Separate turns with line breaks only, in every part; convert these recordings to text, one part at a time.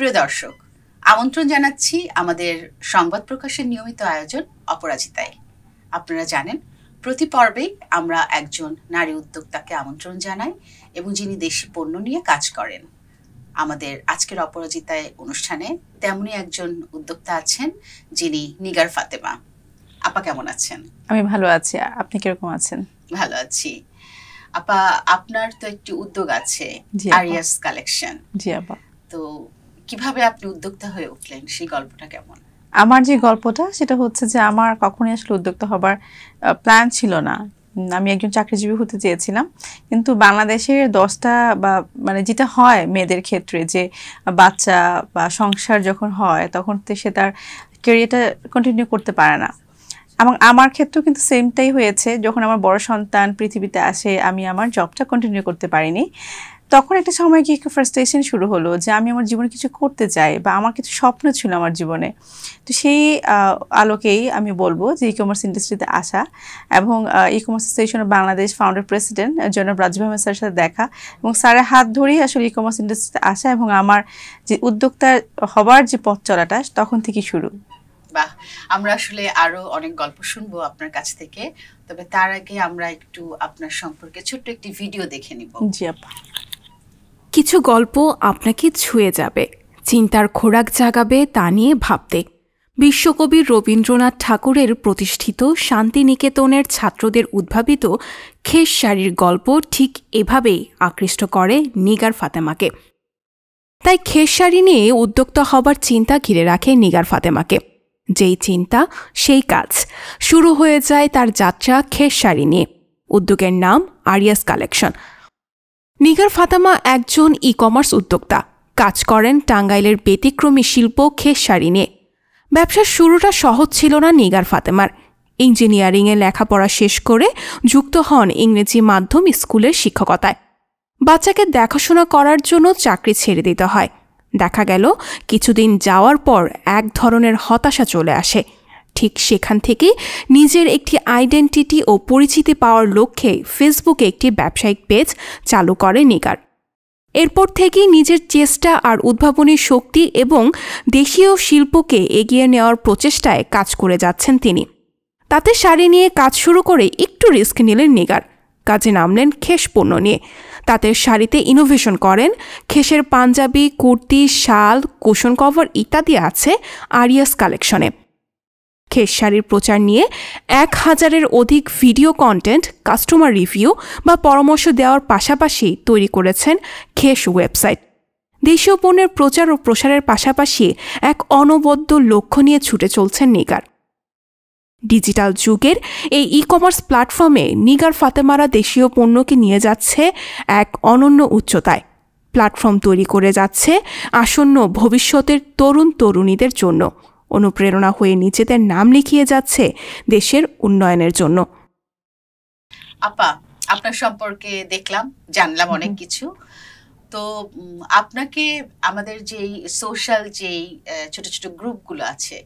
প্রিয় দর্শক, আমন্ত্রণ জানাচ্ছি আমাদের সংবাদ প্রকাশের নিয়মিত আয়োজন অপরাজিতায়। আপনারা জানেন, প্রতি পর্বেই আমরা একজন নারী উদ্যোক্তাকে আমন্ত্রণ জানাই এবং যিনি দেশি পণ্য নিয়ে কাজ করেন। আমাদের আজকের অপরাজিতায় অনুষ্ঠানে তেমনই একজন উদ্যোক্তা আছেন, যিনি নিগার ফাতেমা। আপা কেমন আছেন?
আমি ভালো আছি, আপনি কিরকম আছেন?
ভালো আছি। আপা, আপনার তো একটি উদ্যোগ আছে, আরিয়াস কালেকশন।
জি আপা।
তো কিভাবে আপনি উদ্যোক্তা হয়ে উঠলেন, সেই গল্পটা কেমন?
আমার যে গল্পটা সেটা হচ্ছে যে আমার কখনোই আসলে উদ্যোক্তা হবার প্ল্যান ছিল না। আমি একজন চাকরিজীবী হতে চেয়েছিলাম, কিন্তু বাংলাদেশের 10টা বা মানে যেটা হয় মেয়েদের ক্ষেত্রে, যে বাচ্চা বা সংসার যখন হয় তখন সে তার ক্যারিয়ারটা কন্টিনিউ করতে পারে না। এবং আমার ক্ষেত্রেও কিন্তু সেমটাই হয়েছে। যখন আমার বড় সন্তান পৃথিবীতে আসে, আমি আমার জবটা কন্টিনিউ করতে পারিনি। তখন একটা সময় গিয়ে একটু ফ্রাস্ট্রেশন শুরু হলো যে আমি আমার জীবনে কিছু করতে চাই বা আমার কিছু স্বপ্ন ছিল আমার জীবনে। তো সেই আলোকেই আমি বলবো যে ই কমার্স ইন্ডাস্ট্রিতে আসা এবং e commerce association of Bangladesh founder president জনাব রাজীব আহমেদ স্যারের সাথে দেখা এবং স্যারের হাত ধরেই আসলে ই কমার্স ইন্ডাস্ট্রিতে আসা এবং আমার যে উদ্যোক্তা হবার যে পথ চলাটা তখন থেকে শুরু।
বাহ, আমরা আসলে আরো অনেক গল্প শুনবো আপনার কাছ থেকে, তবে তার আগে আমরা একটু আপনার সম্পর্কে ছোট্ট একটি ভিডিও দেখে নিব।
জি আপা।
কিছু গল্প আপনাকে ছুঁয়ে যাবে, চিন্তার খোরাক জাগাবে তা নিয়ে ভাবতে। বিশ্বকবি রবীন্দ্রনাথ ঠাকুরের প্রতিষ্ঠিত শান্তিনিকেতনের ছাত্রদের উদ্ভাবিত খেস শাড়ির গল্প ঠিক এভাবেই আকৃষ্ট করে নিগার ফাতেমাকে। তাই খেস শাড়ি নিয়ে উদ্যোক্তা হবার চিন্তা ঘিরে রাখে নিগার ফাতেমাকে। যেই চিন্তা সেই কাজ। শুরু হয়ে যায় তার যাত্রা খেস শাড়ি নিয়ে। উদ্যোগের নাম আরিয়াস কালেকশন। নিগার ফাতেমা একজন ই কমার্স উদ্যোক্তা, কাজ করেন টাঙ্গাইলের ব্যতিক্রমী শিল্প খেস শাড়ি নিয়ে। ব্যবসার শুরুটা সহজ ছিল না নিগার ফাতেমার। ইঞ্জিনিয়ারিংয়ে লেখাপড়া শেষ করে যুক্ত হন ইংরেজি মাধ্যম স্কুলের শিক্ষকতায়। বাচ্চাকে দেখাশোনা করার জন্য চাকরি ছেড়ে দিতে হয়। দেখা গেল কিছুদিন যাওয়ার পর এক ধরনের হতাশা চলে আসে। ঠিক সেখান থেকে নিজের একটি আইডেন্টিটি ও পরিচিতি পাওয়ার লক্ষ্যে ফেসবুকে একটি ব্যবসায়িক পেজ চালু করে নিগার। এরপর থেকেই নিজের চেষ্টা আর উদ্ভাবনী শক্তি এবং দেশীয় শিল্পকে এগিয়ে নেওয়ার প্রচেষ্টায় কাজ করে যাচ্ছেন তিনি। তাতে শাড়ি নিয়ে কাজ শুরু করে একটু রিস্ক নিলেন নিগার। কাজে নামলেন খেস পণ্য নিয়ে। তাঁতের শাড়িতে ইনোভেশন করেন। খেসের পাঞ্জাবি, কুর্তি, শাল, কুশন কভার ইত্যাদি আছে আরিয়াস কালেকশনে। খেস শাড়ির প্রচার নিয়ে 1000-এর অধিক ভিডিও কন্টেন্ট, কাস্টমার রিভিউ বা পরামর্শ দেওয়ার পাশাপাশি তৈরি করেছেন খেস ওয়েবসাইট। দেশীয় পণ্যের প্রচার ও প্রসারের পাশাপাশি এক অনবদ্য লক্ষ্য নিয়ে ছুটে চলছেন নিগার। ডিজিটাল যুগের এই ই কমার্স প্ল্যাটফর্মে নিগার ফাতেমারা দেশীয় পণ্যকে নিয়ে যাচ্ছে এক অনন্য উচ্চতায়। প্ল্যাটফর্ম তৈরি করে যাচ্ছে আসন্ন ভবিষ্যতের তরুণ তরুণীদের জন্য, অনুপ্রেরণা হয়ে নিজেদের নাম লিখিয়ে যাচ্ছে দেশের উন্নয়নের জন্য।
আপা, আপনার সম্পর্কে দেখলাম, জানলাম অনেক কিছু। তো আপনাকে আমাদের যেই সোশ্যাল যেই ছোট ছোট গ্রুপগুলো আছে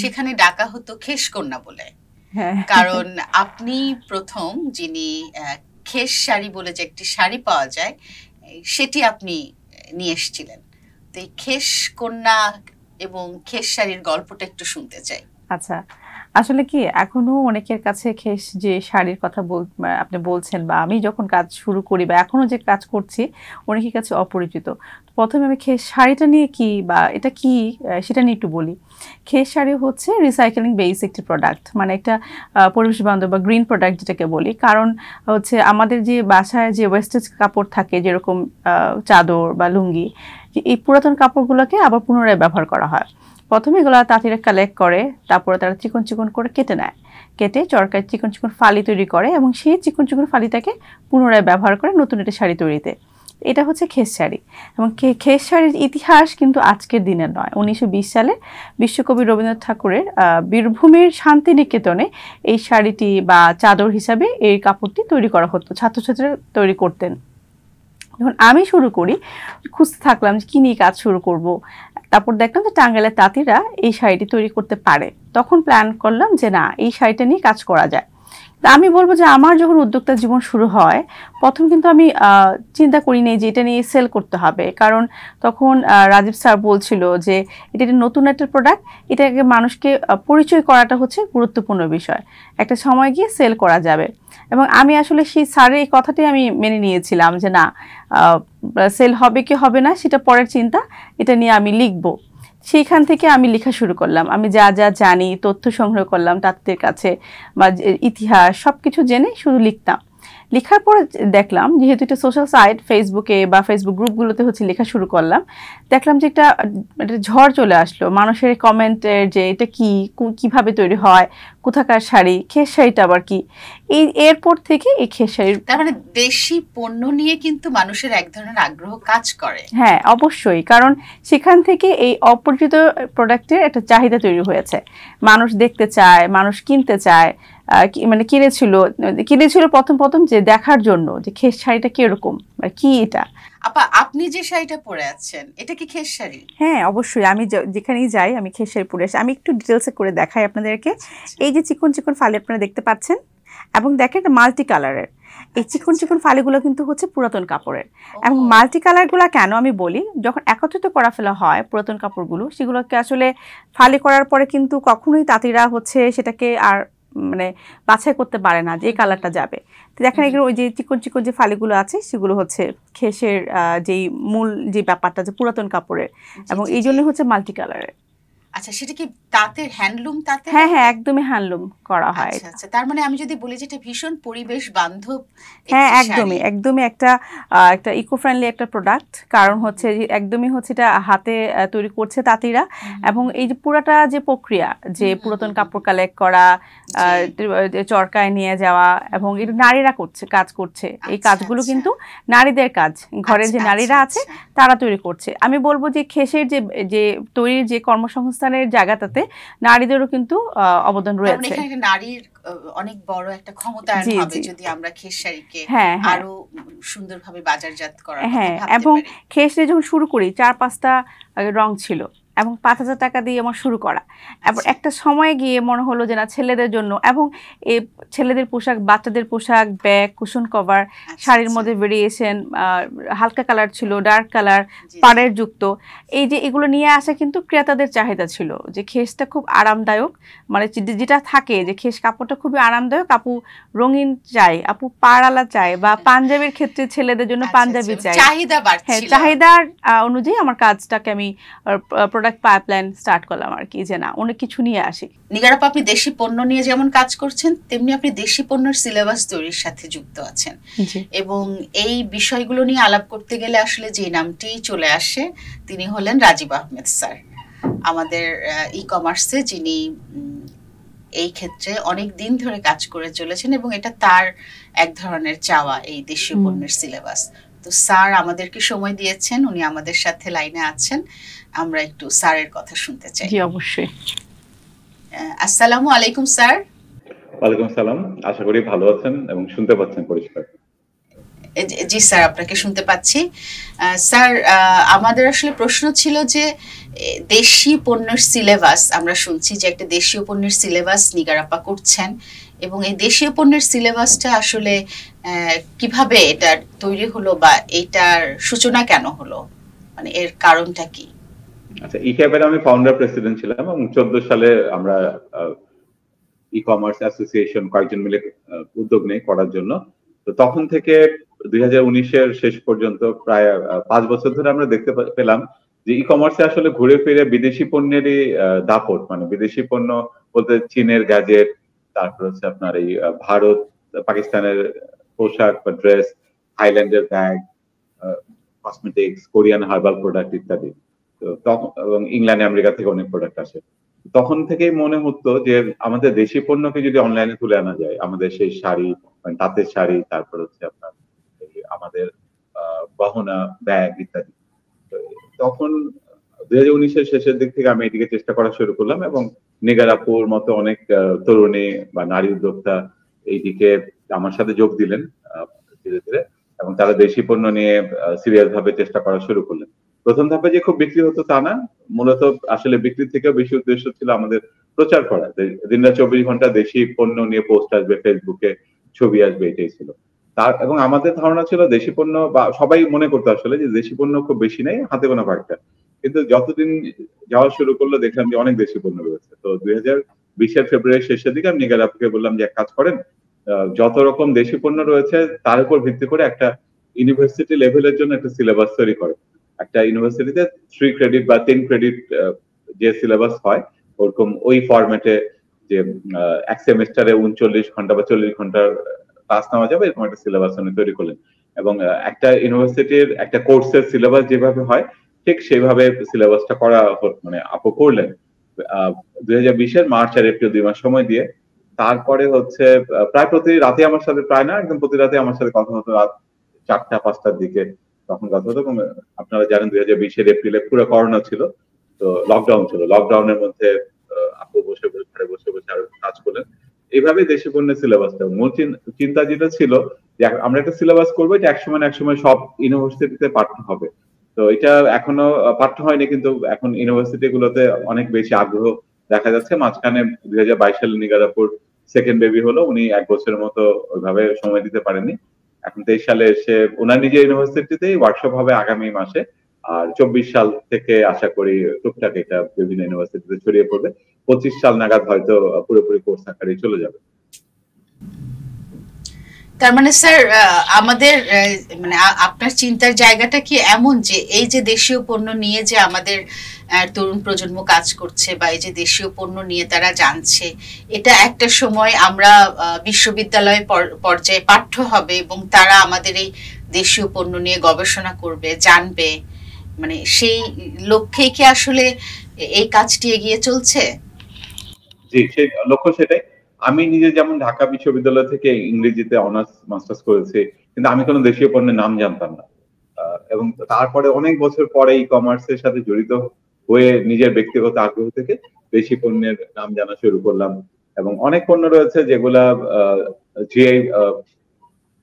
সেখানে ডাকা হতো খেস কন্যা বলে, কারণ আপনি প্রথম যিনি খেস শাড়ি বলে যে একটি শাড়ি পাওয়া যায় সেটি আপনি নিয়ে এসেছিলেন। তো এই খেস কন্যা এবং খেস শাড়ির গল্পটা একটু শুনতে চাই।
আচ্ছা, আসলে কি এখনো অনেকের কাছে খেস যে শাড়ির কথা আপনি বলছেন বা আমি যখন কাজ শুরু করি বা এখনো যে কাজ করছি অনেকের কাছে অপরিচিত। প্রথমে আমি খেস শাড়িটা নিয়ে কি বা এটা কি সেটা নিয়ে একটু বলি। খেস শাড়ি হচ্ছে রিসাইকেলিং বেস একটি প্রোডাক্ট, মানে একটা পরিবেশ বান্ধব বা গ্রিন প্রোডাক্ট যেটাকে বলি। কারণ হচ্ছে আমাদের যে বাসায় যে ওয়েস্টেজ কাপড় থাকে, যেরকম চাদর বা লুঙ্গি, এই পুরাতন কাপড়গুলোকে আবার পুনরায় ব্যবহার করা হয়। প্রথমে এগুলো তাঁতিরা কালেক্ট করে, তারপরে তারা চিকন চিকন করে কেটে নেয়, কেটে চরকায় চিকন চিকন ফালি তৈরি করে এবং সেই চিকন চিকন ফালিটাকে পুনরায় ব্যবহার করে নতুন একটা শাড়ি তৈরিতে। এটা হচ্ছে খেস শাড়ি। এবং খেস শাড়ির ইতিহাস কিন্তু আজকের দিনের নয়। 1920 সালে বিশ্বকবি রবীন্দ্রনাথ ঠাকুরের বীরভূমের শান্তিনিকেতনে এই শাড়িটি বা চাদর হিসাবে এই কাপড়টি তৈরি করা হতো, ছাত্রছাত্রীরা তৈরি করতেন। যখন আমি শুরু করি, খুঁজতে থাকলাম যে কী নিয়ে কাজ শুরু করব। তারপর দেখলাম যে টাঙ্গাইলের তাঁতিরা এই শাড়িটি তৈরি করতে পারে। তখন প্ল্যান করলাম যে না, এই শাড়িটা নিয়ে কাজ করা যায়। তা আমি বলবো যে আমার যখন উদ্যোক্তা জীবন শুরু হয় প্রথম কিন্তু আমি চিন্তা করি নাই যে এটা নিয়ে সেল করতে হবে, কারণ তখন রাজীব স্যার বলছিল যে এটা একটা নতুন একটা প্রোডাক্ট, এটাকে মানুষকে পরিচয় করাটা হচ্ছে গুরুত্বপূর্ণ বিষয়, একটা সময় গিয়ে সেল করা যাবে। এবং আমি আসলে সেই স্যারের এই কথাটাই আমি মেনে নিয়েছিলাম যে না, সেল হবে কি হবে না সেটা পরের চিন্তা, এটা নিয়ে আমি লিখবো। সেইখান থেকে আমি লেখা শুরু করলাম, আমি যা যা জানি তথ্য সংগ্রহ করলাম তাদের কাছে, বা ইতিহাস সবকিছু জেনে শুধু লিখতাম। লেখার পরে দেখলাম যেহেতু এটা সোশ্যাল সাইট, ফেসবুকে বা ফেসবুক গ্রুপগুলোতে হচ্ছে লেখা শুরু করলাম, দেখলাম যে একটা ঝড় চলে আসলো মানুষের কমেন্টের, যে এটা কিভাবে তৈরি হয়, কোথাকার শাড়ি, খেস শাড়িটা আবার কি। এরপর থেকে এই খেস শাড়ির,
তার মানে দেশি পণ্য নিয়ে কিন্তু মানুষের এক ধরনের আগ্রহ কাজ করে।
হ্যাঁ অবশ্যই, কারণ সেখান থেকে এই অপরিচিত প্রোডাক্টের একটা চাহিদা তৈরি হয়েছে, মানুষ দেখতে চায়, মানুষ কিনতে চায়। মানে কিনেছিল প্রথম যে দেখার জন্য যে খেস শাড়িটা কিরকম, কি এটা।
আপা আপনি যে শাড়িটা পরে আছেন এটা কি খেস শাড়ি?
হ্যাঁ অবশ্যই, আমি যেখানেই যাই আমি খেস শাড়ি পরে আসি। আমি একটু ডিটেলসে করে দেখাই আপনাদেরকে। এই যে চিকন চিকন ফালি আপনারা দেখতে পাচ্ছেন, এবং দেখেন এটা মাল্টি কালারের। এই চিকন চিকন ফালিগুলো কিন্তু হচ্ছে পুরাতন কাপড়ের। এবং মাল্টি কালারগুলো কেন আমি বলি, যখন একত্রিত করা ফেলা হয় পুরাতন কাপড়গুলো, সেগুলোকে আসলে ফালি করার পরে কিন্তু কখনোই তাঁতিরা হচ্ছে সেটাকে আর মানে বাছাই করতে পারে না যে এই কালারটা যাবে। তো দেখেন এগুলো ওই যে চিকন চিকন যে ফালিগুলো আছে সেগুলো হচ্ছে খেসের যেই মূল যে ব্যাপারটা যে পুরাতন কাপড়ের, এবং এই জন্য হচ্ছে মাল্টি কালারের।
আচ্ছা, সেটা কি তাঁতের হ্যান্ডলুম তাঁতে?
হ্যাঁ হ্যাঁ একদমই হ্যান্ডলুম করা হয়।
আচ্ছা, তার মানে আমি যদি বলি যে এটা ভীষণ পরিবেশ বান্ধব।
হ্যাঁ একদমই একটা ইকো ফ্রেন্ডলি একটা প্রোডাক্ট, কারণ হচ্ছে একদমই হচ্ছে এটা হাতে তৈরি করছে তাঁতিরা। এবং এই যে পুরাটা যে প্রক্রিয়া, যে পুরাতন কাপড় কালেক্ট করা, চরকায় নিয়ে যাওয়া, এবং এটা নারীরা কাজ করছে। এই কাজগুলো কিন্তু নারীদের কাজ, ঘরের যে নারীরা আছে তারা তৈরি করছে। আমি বলবো যে খেসের যে তৈরির যে কর্মসংস্থানের জায়গাটাতে নারীদেরও কিন্তু অবদান রয়েছে।
নারীর অনেক বড় একটা ক্ষমতায়ন হবে যদি আমরা খেস শাড়িকে আরো সুন্দরভাবে বাজারজাত করার কথা ভাবতে পারি।
এবং খেসে যখন শুরু করি 4-5টা রং ছিল, এবং 5,000 টাকা দিয়ে আমার শুরু করা। এবার একটা সময় গিয়ে মনে হলো যে না, ছেলেদের জন্য, এবং এই ছেলেদের পোশাক, বাচ্চাদের পোশাক, ব্যাগ, কুশন কভার, শাড়ির মধ্যে ভেরিয়েশন, হালকা কালার ছিল, ডার্ক কালার, পাড়ের যুক্ত, এই যে এগুলো নিয়ে আসা কিন্তু ক্রেতাদের চাহিদা ছিল যে খেসটা খুব আরামদায়ক, মানে যেটা থাকে যে খেস কাপড়টা খুবই আরামদায়ক, আপু রঙিন চাই, আপু পাড়ালা চাই, বা পাঞ্জাবির ক্ষেত্রে ছেলেদের জন্য পাঞ্জাবি চাই, চাহিদার অনুযায়ী আমার কাজটাকে আমি প্রোডাক্ট পাইপলাইন স্টার্ট করলাম আর কি, যে না অনেক কিছু নিয়ে আসি।
নিগার আপা, আপনি দেশি পণ্য নিয়ে যেমন কাজ করছেন তেমনি আপনি দেশি পণ্যের সিলেবাস তৈরির সাথে যুক্ত আছেন, এবং এই বিষয়গুলো নিয়ে আলাপ করতে গেলে আসলে যে নামটি চলে আসে তিনি হলেন রাজীব আহমেদ স্যার, আমাদের ই কমার্সে, যিনি এই ক্ষেত্রে অনেক দিন ধরে কাজ করে চলেছেন, এবং এটা তার এক ধরনের চাওয়া এই দেশীয় পণ্যের সিলেবাস। তো স্যার আমাদেরকে সময় দিয়েছেন, উনি আমাদের সাথে লাইনে আছেন, আমরা একটু স্যারের কথা শুনতে চাই।
জি অবশ্যই।
আসসালামু আলাইকুম স্যার।
ওয়ালাইকুম আসসালাম, আশা করি ভালো আছেন এবং শুনতে পাচ্ছেন পরিষ্কার।
জি স্যার, আপনাকে শুনতে পাচ্ছি। স্যার, আমাদের আসলে প্রশ্ন ছিল যে দেশি পণ্যের সিলেবাস, আমরা শুনছি যে একটা দেশীয় পণ্যের সিলেবাস নিগার আপা করছেন, এবং এই দেশীয় পণ্যের সিলেবাসটা আসলে কিভাবে এটা তৈরি হলো, বা এটার সূচনা কেন হলো, মানে এর কারণটা কি?
আচ্ছা, ইক্যাবের আমি ফাউন্ডার প্রেসিডেন্ট ছিলাম, এবং 14 সালে আমরা ই কমার্স অ্যাসোসিয়েশন কয়েকজন মিলে উদ্যোগ নেই করার জন্য। তো তখন থেকে 2019-এর শেষ পর্যন্ত প্রায় 5 বছর ধরে আমরা দেখতে পেলাম যে ই কমার্সে আসলে ঘুরে ফিরে বিদেশি পণ্যেরই দাপট, মানে বিদেশি পণ্য বলতে চীনের গ্যাজেট, তারপর হচ্ছে আপনার এই ভারত পাকিস্তানের পোশাক বা ড্রেস, থাইল্যান্ডের bag, cosmetics, Korean herbal product ইত্যাদি। তো তখন এবং ইংল্যান্ড আমেরিকা থেকে অনেক প্রোডাক্ট আসে। তখন থেকেই মনে হতো যে আমাদের দেশি পণ্যকে যদি অনলাইনে তুলে আনা যায়, আমাদের সেই শাড়ি, মানে তাঁতের শাড়ি, তারপর হচ্ছে আপনার আমাদের গহনা, ব্যাগ ইত্যাদি। তখন 2019-এর শেষের দিক থেকে আমি এদিকে চেষ্টা করা শুরু করলাম, এবং নিগার আপুর মতো অনেক তরুণী বা নারী উদ্যোক্তা এইদিকে আমার সাথে যোগ দিলেন ধীরে ধীরে, এবং তারা দেশি পণ্য নিয়ে সিরিয়াস ভাবে চেষ্টা করা শুরু করলেন। প্রথম ধাপে যে খুব বিক্রি হতো তা না, মূলত আসলে বিক্রির থেকেও বেশি উদ্দেশ্য ছিল আমাদের প্রচার করা, দিনরাত 24 ঘন্টা দেশি পণ্য নিয়ে পোস্ট আসবে, ফেসবুকে ছবি আসবে, এটাই ছিল তার। এবং আমাদের ধারণা ছিল দেশি পণ্য, বা সবাই মনে করতো আসলে যে দেশি পণ্য খুব বেশি নেই, হাতে গোনা কয়েকটা। কিন্তু যতদিন যাওয়া শুরু করলো দেখলাম যে অনেক দেশি পণ্য রয়েছে। তো 2020 ফেব্রুয়ারি শেষের দিকে আমি নিগার আপুকে বললাম যে এক কাজ করেন, যত রকম দেশি পণ্য রয়েছে তার উপর ভিত্তি করে একটা ইউনিভার্সিটি লেভেলের জন্য একটা সিলেবাস তৈরি করে। একটা ইউনিভার্সিটিতে 3 ক্রেডিট বা 10 ক্রেডিট যে সিলেবাস হয় ওরকম ওই ফরম্যাটে, যে এক সেমিস্টারে 39 ঘন্টা বা 40 ঘন্টার ক্লাস নেওয়া যাবে, এরকম একটা সিলেবাস উনি তৈরি করলেন। এবং একটা ইউনিভার্সিটির একটা কোর্সের সিলেবাস যেভাবে হয় ঠিক সেভাবে সিলেবাসটা করা, মানে আপু করলেন 2020 মার্চ আর এপ্রিল 2 মাস সময় দিয়ে। তারপরে হচ্ছে প্রায় প্রতি রাতে আমার সাথে, প্রায় না একদম প্রতি রাতে আমার সাথে কথা হতো, রাত 4টা-5টার দিকে তখন কথা হতো। এবং আপনারা জানেন 2020 এপ্রিলে পুরো করোনা ছিল, তো লকডাউন ছিল। লকডাউনের মধ্যে আপু বসে ঘরে বসে আরো কাজ করলেন। এইভাবে দেশি পণ্যের সিলেবাসটা, মূল চিন্তা যেটা ছিল যে আমরা একটা সিলেবাস করবো, এটা একসময় না একসময় সব ইউনিভার্সিটিতে পাঠ্য হবে। তো এটা এখনো পাঠ্য হয়নি, কিন্তু এখন ইউনিভার্সিটি গুলোতে অনেক বেশি আগ্রহ দেখা যাচ্ছে। মাঝখানে 2022 সালে নিগার আপুর সেকেন্ড বেবি হলো, উনি 1 বছরের মতো ওইভাবে সময় দিতে পারেননি। এখন 23 সালে এসে ওনার নিজের ইউনিভার্সিটিতেই ওয়ার্কশপ হবে আগামী মাসে। আর 24 সাল থেকে আশা করি টুকটাক এটা বিভিন্ন ইউনিভার্সিটিতে ছড়িয়ে পড়বে। 25 সাল নাগাদ হয়তো পুরোপুরি কোর্স আকারে চলে যাবে।
তার মানে স্যার, আমাদের মানে আপনার চিন্তার জায়গাটা কি এমন যে এই যে দেশীয় পণ্য নিয়ে যে আমাদের তরুণ প্রজন্ম কাজ করছে, বা এই যে দেশীয় পণ্য নিয়ে তারা জানছে, এটা একটা সময় আমরা বিশ্ববিদ্যালয় পর্যায়ে পাঠ্য হবে এবং তারা আমাদের এই দেশীয় পণ্য নিয়ে গবেষণা করবে, জানবে, মানে সেই লক্ষ্যেই কি আসলে এই কাজটি এগিয়ে চলছে?
জি, সেই লক্ষ্য সেটাই। আমি নিজে যেমন ঢাকা বিশ্ববিদ্যালয় থেকে ইংরেজিতে অনার্স মাস্টার্স করেছি, কিন্তু আমি কোনো দেশীয় পণ্যের নাম জানতাম না। এবং তারপরে অনেক বছর পরে ই কমার্সের সাথে জড়িত হয়ে নিজের ব্যক্তিগত আগ্রহ থেকে দেশি পণ্যের নাম জানা শুরু করলাম। এবং অনেক পণ্য রয়েছে যেগুলা যে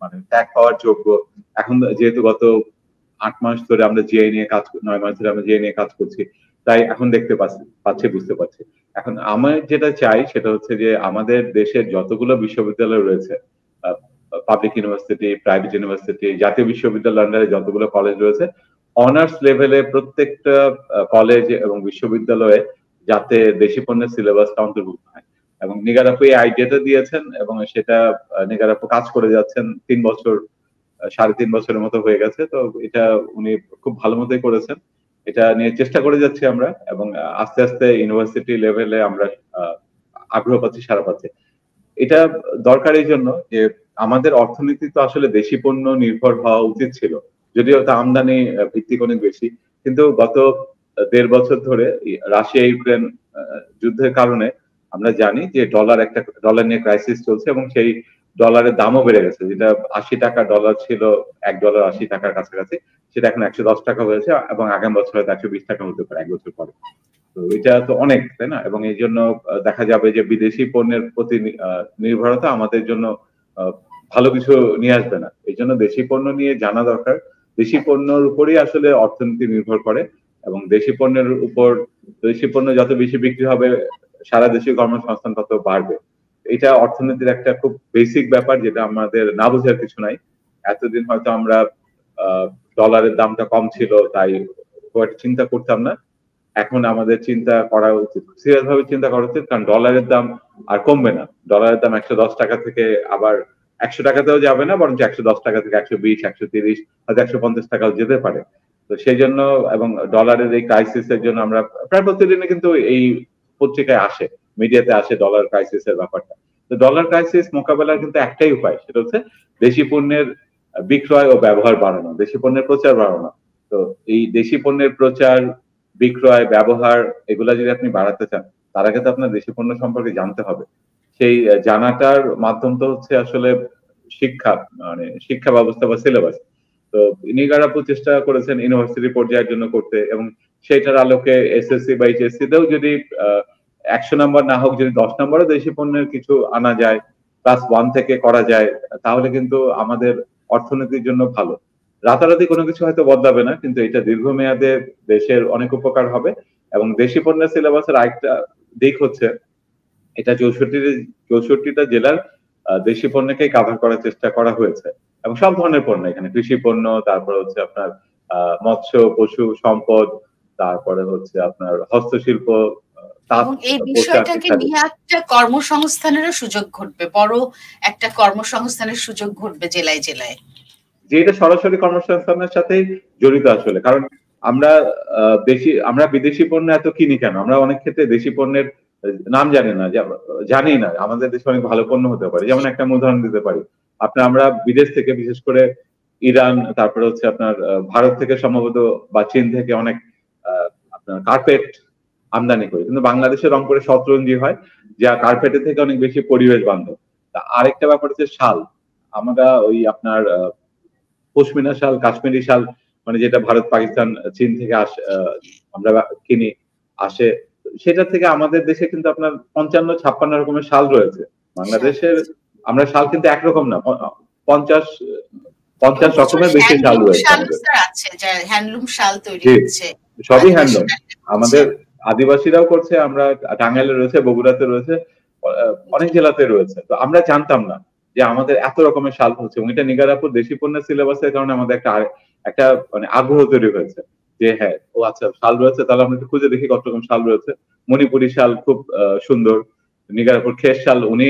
মানে ট্যাগ পাওয়ার যোগ্য। এখন যেহেতু গত 8 মাস ধরে আমরা জিআই নিয়ে কাজ, 9 মাস ধরে আমরা জিআই নিয়ে কাজ করছি, তাই এখন দেখতে পাচ্ছি, বুঝতে পারছি। এখন আমি যেটা চাই সেটা হচ্ছে যে আমাদের দেশের যতগুলো বিশ্ববিদ্যালয় রয়েছে, পাবলিক ইউনিভার্সিটি, প্রাইভেট ইউনিভার্সিটি, জাতীয় বিশ্ববিদ্যালয়ের আন্ডারে যতগুলো কলেজ রয়েছে, অনার্স লেভেলে প্রত্যেকটা কলেজ এবং বিশ্ববিদ্যালয়ে যাতে দেশি পণ্যের সিলেবাসটা অন্তর্ভুক্ত হয়। এবং নিগার আপু এই আইডিয়াটা দিয়েছেন এবং সেটা নিগার আপু কাজ করে যাচ্ছেন 3 বছর, 3.5 বছরের মতো হয়ে গেছে। তো এটা উনি খুব ভালো মতোই করেছেন। এটা নিয়ে চেষ্টা করে যাচ্ছি আমরা, এবং আস্তে আস্তে ইউনিভার্সিটি লেভেলে আমরা আগ্রহ পাচ্ছি, সারা পাচ্ছি। এটা দরকার এই জন্য যে আমাদের অর্থনীতি তো আসলে দেশি পণ্য নির্ভর হওয়া উচিত ছিল, যদিও তা আমদানি ভিত্তিক অনেক বেশি। কিন্তু গত 1.5 বছর ধরে রাশিয়া ইউক্রেন যুদ্ধের কারণে আমরা জানি যে ডলার নিয়ে ক্রাইসিস চলছে, এবং সেই ডলারের দামও বেড়ে গেছে। যেটা 80 টাকা ডলার ছিল, $1 80 টাকার কাছাকাছি, সেটা এখন 110 টাকা হয়েছে, এবং আগামী বছর হয়তো 120 টাকা হতে পারে 1 বছর পরে। তো এটা তো অনেক, তাই না? এবং এই জন্য দেখা যাবে যে বিদেশি পণ্যের প্রতি নির্ভরতা আমাদের জন্য ভালো কিছু নিয়ে আসবে না। এই জন্য দেশি পণ্য নিয়ে জানা দরকার। দেশি পণ্যের উপরই আসলে অর্থনীতি নির্ভর করে, এবং দেশি পণ্যের উপর, দেশি পণ্য যত বেশি বিক্রি হবে সারা দেশে কর্মসংস্থান তত বাড়বে। এটা অর্থনীতির একটা খুব বেসিক ব্যাপার, যেটা আমাদের না বোঝার কিছু নাই। এতদিন হয়তো আমরা ডলারের দামটা কম ছিল তাই চিন্তা করতাম না। এখন আমাদের চিন্তা করা উচিত, সিরিয়াস ভাবে চিন্তা করা উচিত, কারণ ডলারের দাম আর কমবে না। ডলারের দাম 110 টাকা থেকে আবার 100 টাকাতেও যাবে না, বরঞ্চ 110 টাকা থেকে 120, 130, হয়তো 150 টাকাও যেতে পারে। তো সেই জন্য, এবং ডলারের এই ক্রাইসিসের জন্য আমরা প্রায় প্রতিদিনে কিন্তু এই পত্রিকায় আসে, মিডিয়াতে আসে ডলার ক্রাইসিসের ব্যাপারটা। তো ডলার ক্রাইসিস মোকাবেলার কিন্তু একটাই উপায়, সেটা হচ্ছে দেশি পণ্যের বিক্রয় ও ব্যবহার বাড়ানো, দেশি পণ্যের প্রচার বাড়ানো। তো এই দেশি পণ্যের প্রচার, বিক্রয়, ব্যবহার, এগুলা যদি আপনি বাড়াতে চান, তার আগে তো আপনার দেশি পণ্য সম্পর্কে জানতে হবে। সেই জানাটার মাধ্যম তো হচ্ছে আসলে শিক্ষা, মানে শিক্ষা ব্যবস্থা বা সিলেবাস। তো নিগার আপু চেষ্টা করেছেন ইউনিভার্সিটি পর্যায়ের জন্য করতে, এবং সেটার আলোকে এসএসসি বা এইচএসসি তেও যদি 100 নম্বর না হোক, যদি 10 নম্বরও দেশি পণ্যের কিছু আনা যায়, ক্লাস 1 থেকে করা যায়, তাহলে কিন্তু আমাদের অর্থনীতির জন্য ভালো। রাতারাতি কোনো কিছু হয়তো বদলাবে না, কিন্তু এটা দীর্ঘমেয়াদে দেশের অনেক উপকার হবে। এবং দেশি পণ্যের সিলেবাসের আরেকটা দিক হচ্ছে, এটা 64টা জেলার দেশি পণ্যকে কাভার করার চেষ্টা করা হয়েছে, এবং সব ধরনের পণ্য, এখানে কৃষি পণ্য, তারপর হচ্ছে আপনার মৎস্য, পশু সম্পদ, তারপরে হচ্ছে আপনার হস্তশিল্প,
এবং এই বিষয়টাকে নিয়ে একটা কর্মসংস্থানেরও সুযোগ ঘটবে, বড় একটা কর্মসংস্থানের সুযোগ ঘটবে জেলায় জেলায়,
যে এটা সরাসরি কর্মসংস্থানের সাথেই জড়িত আসলে। কারণ আমরা বিদেশি পণ্য এত কিনি কেন? আমরা অনেক ক্ষেত্রে দেশি পণ্যের নাম জানি না আমাদের দেশে অনেক ভালো পণ্য হতে পারে। যেমন একটা উদাহরণ দিতে পারি, আমরা বিদেশ থেকে, বিশেষ করে ইরান, তারপরে হচ্ছে আপনার ভারত থেকে সম্ভবত বা চীন থেকে অনেক আপনার কার্পেট আমদানি করি, কিন্তু বাংলাদেশের রংপুরে শতরঞ্জি হয়, যা কার্পেটের থেকে অনেক বেশি পরিবেশ বান্ধব। আরেকটা ব্যাপার হচ্ছে শাল। আমরা ওই আপনার পশমিনা শাল, কাশ্মীরি শাল, মানে যেটা ভারত, পাকিস্তান, চীন থেকে আমরা কিনি আসে, সেটা থেকে আমাদের দেশে কিন্তু আপনার 55-56 রকমের শাল রয়েছে। বাংলাদেশের আমরা শাল কিন্তু একরকম না, 50 রকমের বেশি শাল রয়েছে।
হ্যান্ডলুম শাল তৈরি হচ্ছে,
সবই হ্যান্ডলুম। আমাদের আদিবাসীরাও করছে, আমরা টাঙ্গাইলে রয়েছে, বগুড়াতে রয়েছে, অনেক জেলাতে রয়েছে। তো আমরা জানতাম না যে আমাদের এত রকমের শাল হচ্ছে, এবং এটা নিগারাপুর দেশি পণ্যের সিলেবাসের কারণে আমাদের একটা মানে আগ্রহ তৈরি হয়েছে যে হ্যাঁ, ও আচ্ছা শাল রয়েছে, তাহলে আমরা একটু খুঁজে দেখি কত রকম শাল রয়েছে। মণিপুরি শাল খুব সুন্দর, নিগারাপুর খেস শাল, উনি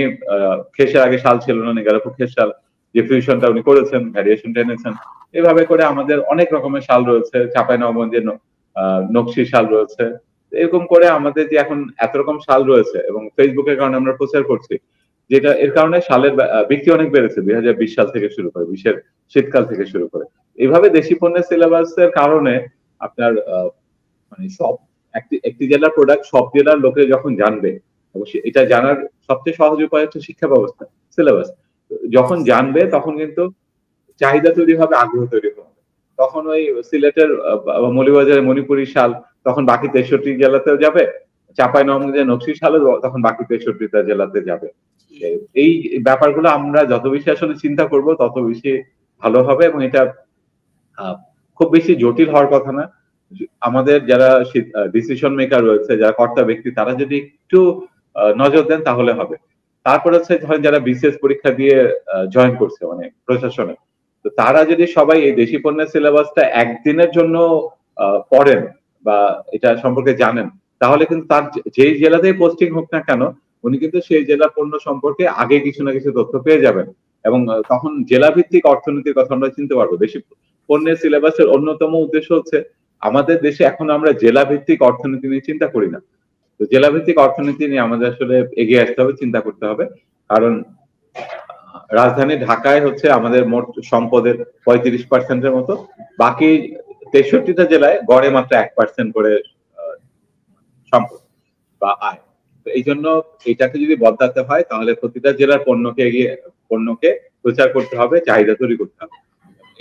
খেসের আগে শাল ছিল না, নিগারাপুর খেস শাল যে ফিউশনটা উনি করেছেন, ভ্যারিয়েশনটা এনেছেন। এভাবে করে আমাদের অনেক রকমের শাল রয়েছে, চাঁপাইনবাবগঞ্জের নকশি শাল রয়েছে। এরকম করে আমাদের যে এখন এত রকম শাল রয়েছে, এবং ফেসবুকের কারণে আমরা প্রচার করছি, যেটা এর কারণে শালের বিক্রি অনেক বেড়েছে 2020 সাল থেকে শুরু করে, 20-এর শীতকাল থেকে শুরু করে। এইভাবে দেশি পণ্যের সিলেবাসের কারণে আপনার মানে সব একটি জেলার প্রোডাক্ট সব জেলার লোকে যখন জানবে, এবং এটা জানার সবচেয়ে সহজ উপায় হচ্ছে শিক্ষা ব্যবস্থা, সিলেবাস। যখন জানবে তখন কিন্তু চাহিদা তৈরি হবে, আগ্রহ তৈরি হবে। তখন ওই সিলেটের মৌলভীবাজারের মণিপুরি শাল তখন বাকি 63 জেলাতেও যাবে, চাঁপাইনবাবগঞ্জের নকশি শালও তখন বাকি 63টা জেলাতে যাবে। এই ব্যাপারগুলো আমরা যত বেশি আসলে চিন্তা করব তত বেশি ভালো হবে, এবং এটা খুব বেশি জটিল হওয়ার কথা না। আমাদের যারা ডিসিশন মেকার রয়েছে, যারা কর্তা ব্যক্তি, তারা যদি একটু নজর দেন তাহলে হবে। তারপর হচ্ছে ধরেন যারা বিসিএস পরীক্ষা দিয়ে জয়েন করছে মানে প্রশাসনে, তো তারা যদি সবাই এই দেশি পণ্যের সিলেবাসটা একদিনের জন্য পড়েন বা এটা সম্পর্কে জানেন, তাহলে কিন্তু তার যেই জেলাতেই পোস্টিং হোক না কেন, উনি কিন্তু সেই জেলা পণ্য সম্পর্কে আগে কিছু না কিছু তথ্য পেয়ে যাবেন, এবং তখন জেলা ভিত্তিক অর্থনীতির কথা আমরা চিনতে পারবো। দেশি পণ্যের সিলেবাসের অন্যতম উদ্দেশ্য হচ্ছে, আমাদের দেশে এখন আমরা জেলা ভিত্তিক অর্থনীতি নিয়ে চিন্তা করি না। তো জেলা ভিত্তিক অর্থনীতি নিয়ে আমাদের আসলে এগিয়ে আসতে হবে, চিন্তা করতে হবে। কারণ রাজধানী ঢাকায় হচ্ছে আমাদের মোট সম্পদের 35%-এর মতো, বাকি 63টা জেলায় গড়ে মাত্র 1% করে সম্পদ বা আয়। তো এই জন্য এটাকে যদি বদলাতে হয়, তাহলে প্রতিটা জেলার পণ্যকে প্রচার করতে হবে, চাহিদা তৈরি করতে হবে।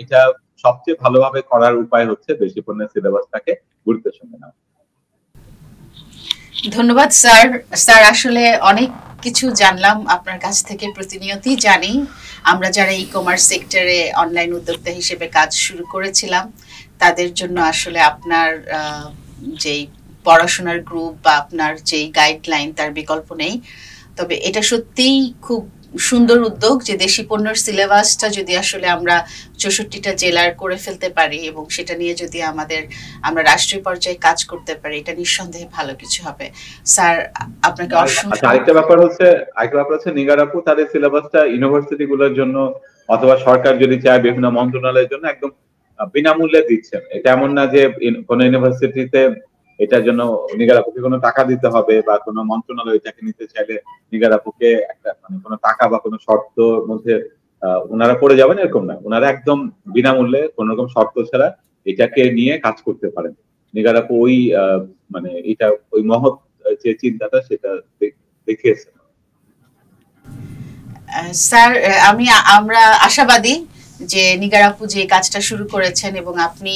এটা সবচেয়ে ভালোভাবে করার উপায় হচ্ছে দেশি পণ্যের সিলেবাসটাকে গুরুত্বের সঙ্গে নেওয়া।
ধন্যবাদ স্যার। স্যার আসলে অনেক কিছু জানলাম আপনার কাছ থেকে, প্রতিনিয়তই জানি। আমরা যারা ই কমার্স সেক্টরে অনলাইন উদ্যোক্তা হিসেবে কাজ শুরু করেছিলাম, তাদের জন্য আসলে আপনার যেই পড়াশোনার গ্রুপ বা আপনার যেই গাইডলাইন, তার বিকল্প নেই। তবে এটা সত্যিই খুব সুন্দর উদ্যোগ যে দেশি পণ্যের সিলেবাসটা যদি আসলে আমরা 64টা জেলার করে ফেলতে পারি, এবং সেটা নিয়ে যদি আমরা রাষ্ট্রীয় পর্যায়ে কাজ করতে পারি, এটা নিঃসন্দেহে ভালো কিছু হবে। স্যার আপনাকে অসংখ্য।
আরেকটা ব্যাপার হচ্ছে নিগারাপু তার এই সিলেবাসটা ইউনিভার্সিটি গুলোর জন্য অথবা সরকার যদি চায় বিভিন্ন মন্ত্রণালয়ের জন্য একদম বিনামূল্যে দিচ্ছেন। এটা এমন না যে কোনো ইউনিভার্সিটিতে এটার জন্য নিগারাপুকে কোনো টাকা দিতে হবে, বা কোনো মন্ত্রণালয় এটাকে নিতে চাইলে নিগারাপুকে একটা মানে কোনো টাকা বা কোনো শর্তর মধ্যে ওনারা পড়ে যাবেন, এরকম না। ওনারা একদম বিনামূল্যে কোনো রকম শর্ত ছাড়া এটাকে নিয়ে কাজ করতে পারেন। নিগারাপু ওই মানে এটা ওই মহৎ যে চিন্তাটা সেটা দেখিয়েছে।
স্যার আমরা আশাবাদী যে নিগারাপু যে কাজটা শুরু করেছেন, এবং আপনি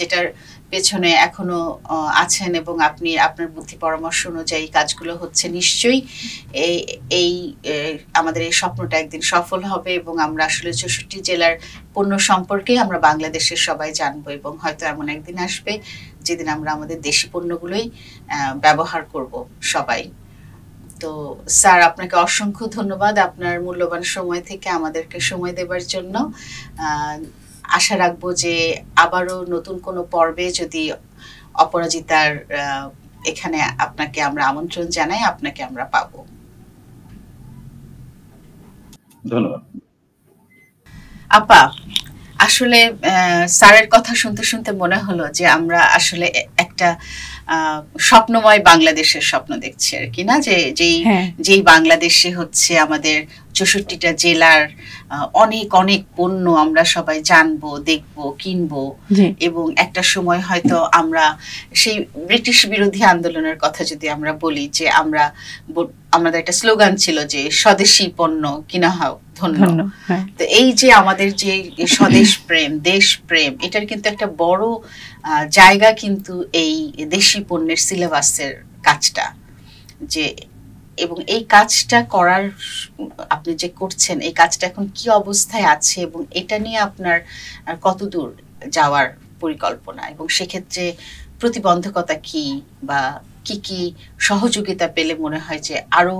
যেটার পেছনে এখনো আছেন এবং আপনি আপনার বুদ্ধি পরামর্শ অনুযায়ী কাজগুলো হচ্ছে, নিশ্চয়ই এই আমাদের এই স্বপ্নটা একদিন সফল হবে এবং আমরা আসলে 64 জেলার পণ্য সম্পর্কে আমরা বাংলাদেশের সবাই জানবো এবং হয়তো এমন একদিন আসবে যেদিন আমরা আমাদের দেশি পণ্যগুলোই ব্যবহার করব সবাই। তো স্যার, আপনাকে অসংখ্য ধন্যবাদ আপনার মূল্যবান সময় থেকে আমাদেরকে সময় দেবার জন্য। আশা রাখবো যে আবারও নতুন কোনো পর্বে যদি অপরাজিতার এখানে আপনাকে আমরা আমন্ত্রণ জানাই, আপনাকে আমরা পাবো।
ধন্যবাদ
আপা। আসলে স্যারের কথা শুনতে শুনতে মনে হলো যে আমরা আসলে একটা স্বপ্নময় বাংলাদেশের স্বপ্ন দেখছি আর কি, না? যেই বাংলাদেশে হচ্ছে আমাদের 64টা জেলার অনেক অনেক পণ্য আমরা সবাই জানবো, দেখবো, কিনবো এবং একটা সময় হয়তো আমরা সেই ব্রিটিশ বিরোধী আন্দোলনের কথা যদি আমরা বলি যে আমাদের একটা স্লোগান ছিল যে স্বদেশী পণ্য কিনা হোক ধন্য। তো এই যে আমাদের যে স্বদেশ প্রেম, দেশ প্রেম, এটার কিন্তু একটা বড় জায়গা কিন্তু এই দেশি পণ্যের সিলেবাসের কাজটা, যে এবং এই কাজটা করার আপনি যে করছেন, এই কাজটা এখন কি অবস্থায় আছে এবং এটা নিয়ে আপনার কতদূর যাওয়ার পরিকল্পনা এবং সেক্ষেত্রে প্রতিবন্ধকতা কি বা কি কি সহযোগিতা পেলে মনে হয় যে আরো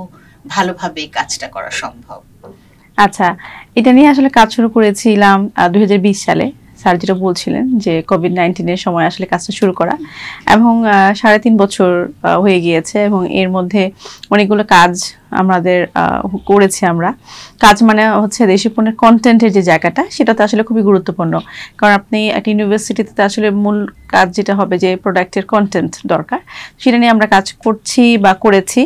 ভালোভাবে এই কাজটা করা সম্ভব?
আচ্ছা, এটা নিয়ে আসলে কাজ শুরু করেছিলাম 2020 সালে। স্যার যেটা বলছিলেন যে কোভিড-19 সময় আসলে কাজটা শুরু করা এবং 3.5 বছর হয়ে গিয়েছে এবং এর মধ্যে অনেকগুলো কাজ আমাদের করেছি। আমরা কাজ মানে হচ্ছে দেশি পণ্যের কন্টেন্টের যে জায়গাটা, সেটাতে আসলে খুবই গুরুত্বপূর্ণ, কারণ আপনি একটা ইউনিভার্সিটিতে আসলে মূল কাজ যেটা হবে যে প্রোডাক্টের কন্টেন্ট দরকার, সেটা নিয়ে আমরা কাজ করছি বা করেছি।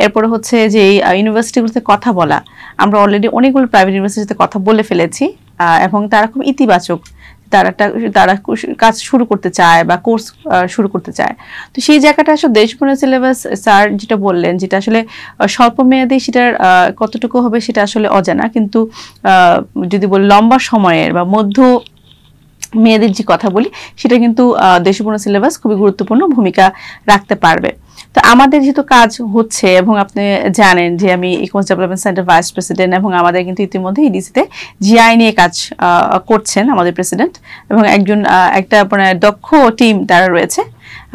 এরপরে হচ্ছে যে ইউনিভার্সিটিগুলোতে কথা বলা, আমরা অলরেডি অনেকগুলো প্রাইভেট ইউনিভার্সিটিতে কথা বলে ফেলেছি এবং তারা খুব ইতিবাচক, তারা কাজ শুরু করতে চায় বা কোর্স শুরু করতে চায়। তো সেই জায়গাটা আসলে দেশপণ্য সিলেবাস স্যার যেটা বললেন, যেটা আসলে স্বল্প মেয়াদী সেটার কতটুকু হবে সেটা আসলে অজানা, কিন্তু যদি বলি লম্বা সময়ের বা মধ্য মেয়াদের যে কথা বলি, সেটা কিন্তু দেশপণ্য সিলেবাস খুবই গুরুত্বপূর্ণ ভূমিকা রাখতে পারবে। তো আমাদের যেহেতু কাজ হচ্ছে এবং আপনি জানেন যে আমি e-commerce development centre vice president এবং আমাদের কিন্তু ইতিমধ্যে ইডিসিতে জিআই নিয়ে কাজ করছেন আমাদের প্রেসিডেন্ট এবং একটা দক্ষ টিম তারা রয়েছে,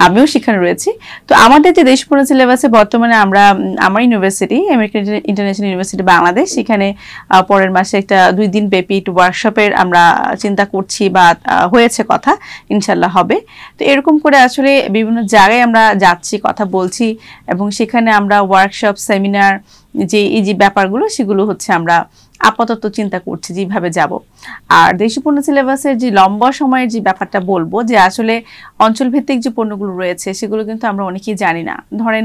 আমিও সেখানে রয়েছি। তো আমাদের যে দেশপণ্য সিলেবাসে বর্তমানে আমার university, American international university Bangladesh, সেখানে পরের মাসে একটা 2 দিন ব্যাপী ওয়ার্কশপের আমরা চিন্তা করছি বা হয়েছে কথা, ইনশাল্লাহ হবে। তো এরকম করে আসলে বিভিন্ন জায়গায় আমরা যাচ্ছি, কথা বলছি এবং সেখানে আমরা ওয়ার্কশপ, সেমিনার, এই যে ব্যাপারগুলো, সেগুলো হচ্ছে আমরা আপাতত চিন্তা করছি যেভাবে যাব। আর দেশি পণ্য সিলেবাসের যে লম্বা সময়ের যে ব্যাপারটা বলবো, যে আসলে অঞ্চলভিত্তিক যে পণ্যগুলো রয়েছে সেগুলো কিন্তু আমরা অনেকেই জানি না। ধরেন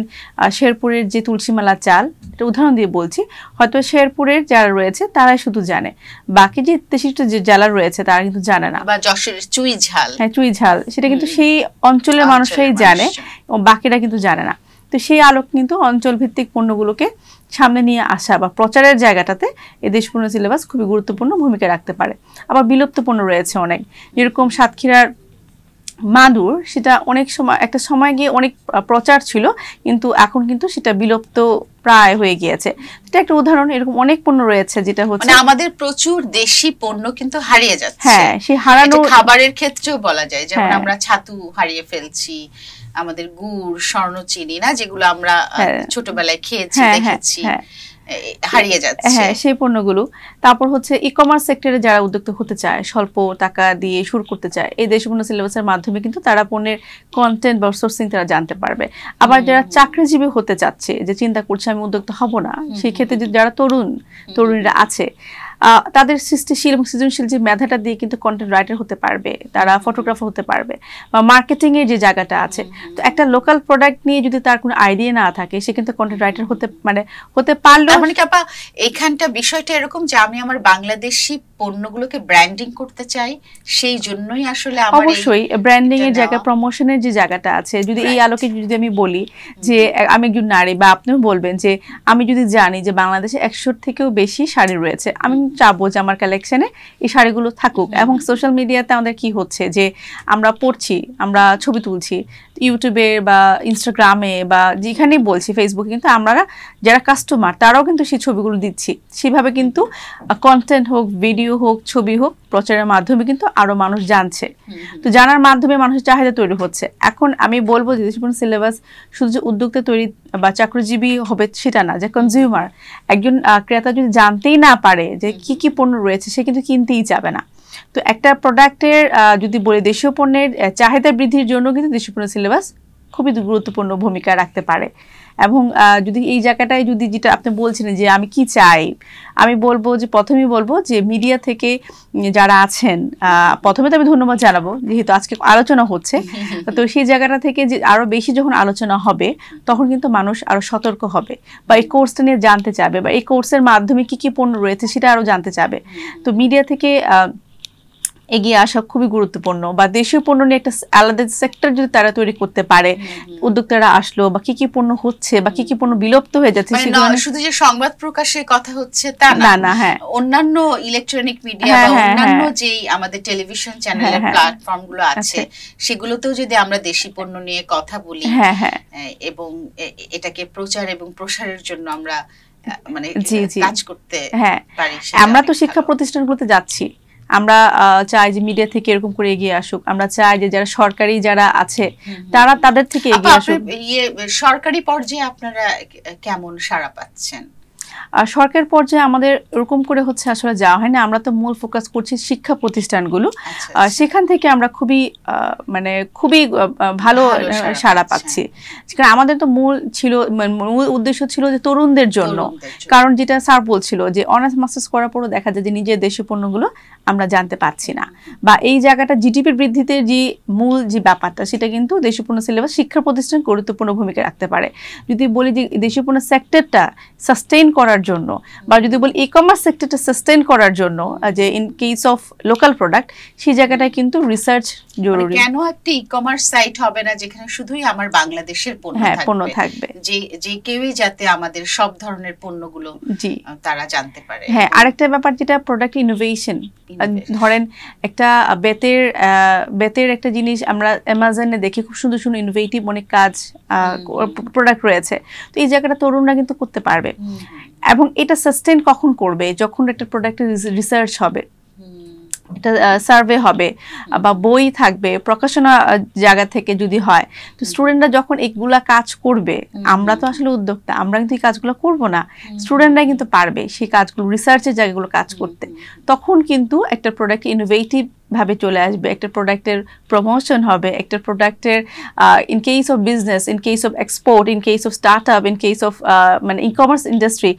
শেরপুরের যে তুলসীমালা চাল, এটা উদাহরণ দিয়ে বলছি, হয়তো শেরপুরের যারা রয়েছে তারাই শুধু জানে, বাকি যে 63টা যে জেলা রয়েছে তারা কিন্তু জানে না।
বা যশোরের চুই ঝাল,
হ্যাঁ চুই ঝাল, সেটা কিন্তু সেই অঞ্চলের মানুষরাই জানে এবং বাকিরা কিন্তু জানে না। তো সেই আলোক কিন্তু অঞ্চল ভিত্তিক পণ্যগুলোকে সামনে নিয়ে আসা বা প্রচারের জায়গাটাতে এই দেশপণ্য সিলেবাস খুবই গুরুত্বপূর্ণ ভূমিকা রাখতে পারে। আবার বিলুপ্ত পণ্য রয়েছে অনেক, যেরকম সাতক্ষীরার মাদুর, সেটা অনেক সময় একটা সময় গিয়ে অনেক প্রচার ছিল, কিন্তু এখন কিন্তু সেটা বিলুপ্ত প্রায় হয়ে গিয়েছে। এটা একটা উদাহরণ। এরকম অনেক পণ্য রয়েছে যেটা হচ্ছে
আমাদের প্রচুর দেশি পণ্য কিন্তু হারিয়ে যাচ্ছে।
হ্যাঁ, সেই হারানো
খাবারের ক্ষেত্রেও বলা যায়, যেমন আমরা ছাতু হারিয়ে ফেলছি, আমাদের গুড়, স্বর্ণচিনি, না, যেগুলো আমরা ছোটবেলায় খেয়েছি, দেখেছি, হারিয়ে যাচ্ছে।
হ্যাঁ, সেই পণ্যগুলো। তারপর হচ্ছে ই-কমার্স সেক্টরে যারা উদ্যোক্তা হতে চায়, স্বল্প টাকা দিয়ে শুরু করতে চায়, এই দেশপণ্য সিলেবাসের মাধ্যমে কিন্তু তারা পণ্যের কন্টেন্ট বা সোর্সিং তারা জানতে পারবে। আবার যারা চাকরিজীবী হতে চাচ্ছে, যে চিন্তা করছে আমি উদ্যোক্তা হব না, সেই ক্ষেত্রে যারা তরুণীরা আছে, তাদের সৃষ্টিশীল এবং সৃজনশীল যে মেধাটা দিয়ে কিন্তু কন্টেন্ট রাইটার হতে পারবে, তারা ফটোগ্রাফার হতে পারবে, বা মার্কেটিং এর যে জায়গাটা আছে। তো একটা লোকাল প্রোডাক্ট নিয়ে যদি তার কোনো আইডিয়া না থাকে, সে কিন্তু কন্টেন্ট রাইটার হতে পারলো।
মানে কি আপা, এইখানটা বিষয়টা এরকম যে আমি আমার বাংলাদেশি পণ্যগুলোকে ব্র্যান্ডিং করতে চাই, সেই জন্যই আসলে
অবশ্যই ব্র্যান্ডিং এর জায়গা, প্রমোশনের যে জায়গাটা আছে, যদি এই আলোকে যদি আমি বলি যে আমি একজন নারী, বা আপনিও বলবেন যে আমি যদি জানি যে বাংলাদেশে 100 থেকেও বেশি শাড়ি রয়েছে, আমি চাবো যে আমার কালেকশনে এই শাড়িগুলো থাকুক। এবং সোশ্যাল মিডিয়াতে আমাদের কি হচ্ছে যে আমরা পড়ছি, আমরা ছবি তুলছি ইউটিউবে বা ইনস্টাগ্রামে বা যেখানেই বলছি, ফেসবুকে, কিন্তু আমরা যারা কাস্টমার তারাও কিন্তু সেই ছবিগুলো দিচ্ছি। সেভাবে কিন্তু কন্টেন্ট হোক, ভিডিও হোক, ছবি হোক, প্রচারের মাধ্যমে কিন্তু আরো মানুষ জানছে। তো জানার মাধ্যমে মানুষের চাহিদা তৈরি হচ্ছে। এখন আমি বলবো যে দেশীয় সিলেবাস শুধু যে উদ্যোক্তা তৈরি বা চাকরিজীবী হবে সেটা না, যে কনজিউমার, একজন ক্রেতা যদি জানতেই না পারে যে কি কি পণ্য রয়েছে, সে কিন্তু কিনতেই যাবে না। তো একটা প্রোডাক্টের যদি বলি, দেশীয় পণ্যের চাহিদা বৃদ্ধির জন্য কিন্তু দেশীয় পণ্য সিলেবাস খুবই গুরুত্বপূর্ণ ভূমিকা রাখতে পারে। এবং যদি এই জায়গাটায় যদি যেটা আপনি বলছিলেন যে আমি কি চাই, আমি বলবো যে প্রথমেই বলবো যে মিডিয়া থেকে যারা আছেন, প্রথমে তো আমি ধন্যবাদ জানাবো যেহেতু আজকে আলোচনা হচ্ছে। তো সেই জায়গাটা থেকে যে আরো বেশি যখন আলোচনা হবে তখন কিন্তু মানুষ আরো সতর্ক হবে, বা এই কোর্সটা নিয়ে জানতে চাবে, বা এই কোর্সের মাধ্যমে কি কি পণ্য রয়েছে সেটা আরো জানতে চাবে। তো মিডিয়া থেকে এগিয়ে আসা খুবই গুরুত্বপূর্ণ, বা দেশীয় পণ্য নিয়ে একটা আলাদা সেক্টর যদি তারা তৈরি করতে পারে, উদ্যোক্তারা আসলো, বা কি কি পণ্য হচ্ছে বা কি কি পণ্য বিলুপ্ত হয়ে যাচ্ছে,
শুধু যে সংবাদ প্রকাশের কথা হচ্ছে তা না, হ্যাঁ, অন্যান্য ইলেকট্রনিক মিডিয়া বা অন্যান্য যে আমাদের টেলিভিশন চ্যানেলের প্ল্যাটফর্ম গুলো আছে, সেগুলোতেও যদি আমরা দেশি পণ্য নিয়ে কথা বলি এবং এটাকে প্রচার এবং প্রসারের জন্য আমরা মানে কাজ করতে পারি।
আমরা তো শিক্ষা প্রতিষ্ঠানগুলোতে যাচ্ছি, আমরা চাই যে মিডিয়া থেকে এরকম করে এগিয়ে আসুক। আমরা চাই যে যারা সরকারি যারা আছে তারা তাদের থেকে এগিয়ে আসুক।
সরকারি পর্যায়ে আপনারা কেমন সাড়া পাচ্ছেন?
সরকার পর্যায়ে আমাদের এরকম করে হচ্ছে আসলে যাওয়া হয় না। আমরা তো মূল ফোকাস করছি শিক্ষা প্রতিষ্ঠানগুলো, সেখান থেকে আমরা খুবই ভালো সাড়া পাচ্ছি। কারণ আমাদের তো মূল উদ্দেশ্য ছিল যে তরুণদের জন্য, কারণ যেটা স্যার বলছিল যে অনার্স মাস্টার্স করার পরও দেখা যায় যে নিজের দেশীয় পণ্যগুলো আমরা জানতে পারছি না, বা এই জায়গাটা জিডিপির বৃদ্ধিতে যে মূল যে ব্যাপারটা সেটা কিন্তু দেশীয় পণ্য সিলেবাস শিক্ষা প্রতিষ্ঠান গুরুত্বপূর্ণ ভূমিকা রাখতে পারে। যদি বলি যে দেশীয় পণ্য সেক্টরটা সাস্টেইন করার জন্য, বা যদি বলি ই কমার্স সেক্টরটা সাস্টেইন করার জন্য, যে in case of local product, সেই জায়গাটায় কিন্তু রিসার্চ জরুরি।
কেন একটা ই কমার্স সাইট হবে না যেখানে শুধুই আমার বাংলাদেশের পণ্য থাকবে, যে কেউই যাতে আমাদের সব ধরনের পণ্যগুলো তারা জানতে পারে।
হ্যাঁ, আরেকটা ব্যাপার যেটা প্রোডাক্ট ইনোভেশন, ধরেন একটা বেতের একটা জিনিস আমরা অ্যামাজনে দেখি, খুব সুন্দর সুন্দর ইনোভেটিভ অনেক কাজ প্রোডাক্ট রয়েছে। তো এই জায়গাটা তরুণরা কিন্তু করতে পারবে, এবং এটা সাস্টেইন কখন করবে? যখন একটা প্রোডাক্টের রিসার্চ হবে, এটা সার্ভে হবে, বা বই থাকবে, প্রকাশনা জায়গা থেকে যদি হয়, তো স্টুডেন্টরা যখন এগুলা কাজ করবে, আমরা তো আসলে উদ্যোক্তা, আমরা কিন্তু এই কাজগুলো করব না, স্টুডেন্টরা কিন্তু পারবে সেই কাজগুলো, রিসার্চের জায়গাগুলো কাজ করতে। তখন কিন্তু একটা প্রোডাক্ট ইনোভেটিভ ভাবে চলে আসবে, একটা প্রোডাক্টের প্রমোশন হবে, একটা প্রোডাক্টের in case of business, in case of export, in case of start up, in case of মানে ই কমার্স ইন্ডাস্ট্রি,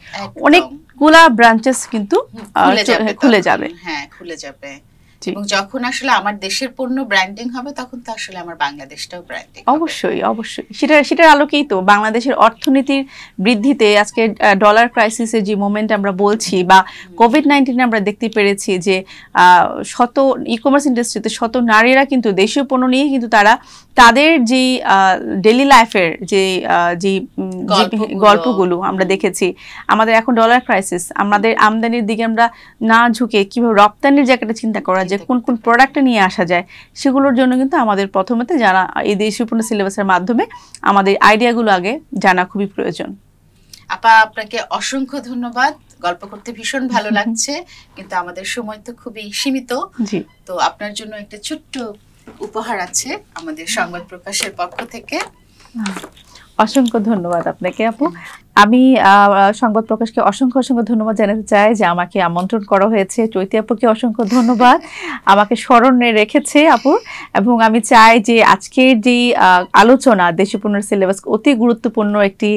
অনেকগুলা ব্রাঞ্চেস কিন্তু খুলে যাবে।
হ্যাঁ, খুলে যাবে। এবং যখন আসলে আমার দেশের পণ্য ব্র্যান্ডিং হবে, তখন তো আসলে আমার বাংলাদেশটাও ব্র্যান্ডিং হবে।
অবশ্যই অবশ্যই, সেটার আলোকেই তো বাংলাদেশের অর্থনীতির বৃদ্ধিতে আজকে ডলার ক্রাইসিসের যে মোমেন্ট আমরা বলছি, বা কোভিড-19 আমরা দেখতে পেরেছি যে শত ই কমার্স ইন্ডাস্ট্রিতে শত নারীরা কিন্তু দেশীয় পণ্য নিয়ে কিন্তু তারা তাদের যে ডেইলি লাইফের যে গল্পগুলো আমরা দেখেছি। আমাদের এখন ডলার ক্রাইসিস, আমাদের আমদানির দিকে আমরা না ঝুঁকে কিভাবে রপ্তানির জায়গাটা চিন্তা করা যায়, কোন কোন প্রোডাক্টটা নিয়ে আসা যায়, সেগুলোর জন্য কিন্তু আমাদের প্রথমত জানা, এই দেশীয় পণ্য সিলেবাসের মাধ্যমে আমাদের আইডিয়াগুলো আগে জানা খুবই প্রয়োজন।
আপা, আপনাকে অসংখ্য ধন্যবাদ। গল্প করতে ভীষণ ভালো লাগছে, কিন্তু আমাদের সময় তো খুবই সীমিত। তো আপনার জন্য একটা ছোট্ট উপহার আছে আমাদের সংবাদ প্রকাশের পক্ষ থেকে।
অসংখ্য ধন্যবাদ আপনাকে আপু। আমি সংবাদ প্রকাশকে অসংখ্য ধন্যবাদ জানাতে চাই যে আমাকে আমন্ত্রণ করা হয়েছে। চৈতি আপুকে অসংখ্য ধন্যবাদ, আমাকে স্মরণে রেখেছে আপু। এবং আমি চাই যে আজকের যে আলোচনা দেশীয় পণ্যের সিলেবাস অতি গুরুত্বপূর্ণ একটি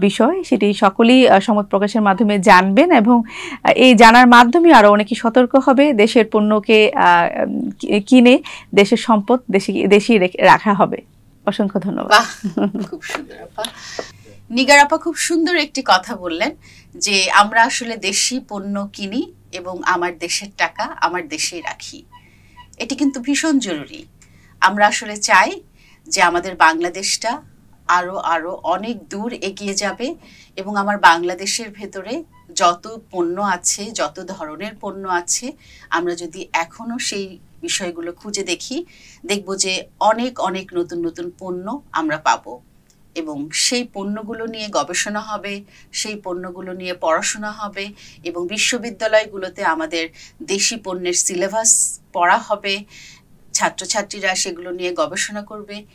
বিষয়, সেটি সকলেই সংবাদ প্রকাশের মাধ্যমে জানবেন, এবং এই জানার মাধ্যমে আরো অনেকে সতর্ক হবে। দেশের পণ্যকে কিনে দেশের সম্পদ দেশেই রাখা হবে। অসংখ্য ধন্যবাদ।
খুব সুন্দর আপা। নিগার আপা খুব সুন্দর একটি কথা বললেন যে আমরা আসলে দেশি পণ্য কিনি, এবং আমার দেশের টাকা আমার দেশেই রাখি। এটি কিন্তু ভীষণ জরুরি। আমরা আসলে চাই যে আমাদের বাংলাদেশটা আরো আরো অনেক দূর এগিয়ে যাবে এবং আমার বাংলাদেশের ভেতরে যত পণ্য আছে, যত ধরনের পণ্য আছে, আমরা যদি এখনো সেই বিষয়গুলো খুঁজে দেখি, দেখব যে অনেক অনেক নতুন নতুন পণ্য আমরা পাবো এবং সেই পণ্যগুলো নিয়ে গবেষণা হবে, সেই পণ্যগুলো নিয়ে পড়াশোনা হবে এবং বিশ্ববিদ্যালয়গুলোতে আমাদের দেশি পণ্যের সিলেবাস পড়া হবে, ছাত্রছাত্রীরা সেগুলো নিয়ে গবেষণা করবে।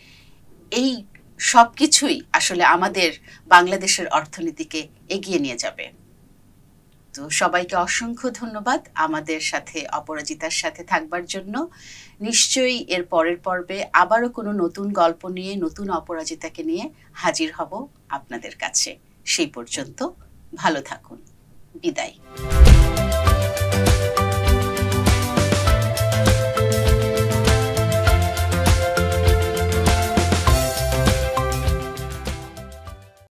এই সব কিছুই আসলে আমাদের বাংলাদেশের অর্থনীতিকে এগিয়ে নিয়ে যাবে। তো সবাইকে অসংখ্য ধন্যবাদ আমাদের সাথে অপরাজিতার সাথে থাকবার জন্য। নিশ্চয়ই এর পরের পর্বে আবারও কোনো নতুন গল্প নিয়ে, নতুন অপরাজিতাকে নিয়ে হাজির হব আপনাদের কাছে। সেই পর্যন্ত ভালো থাকুন। বিদায়।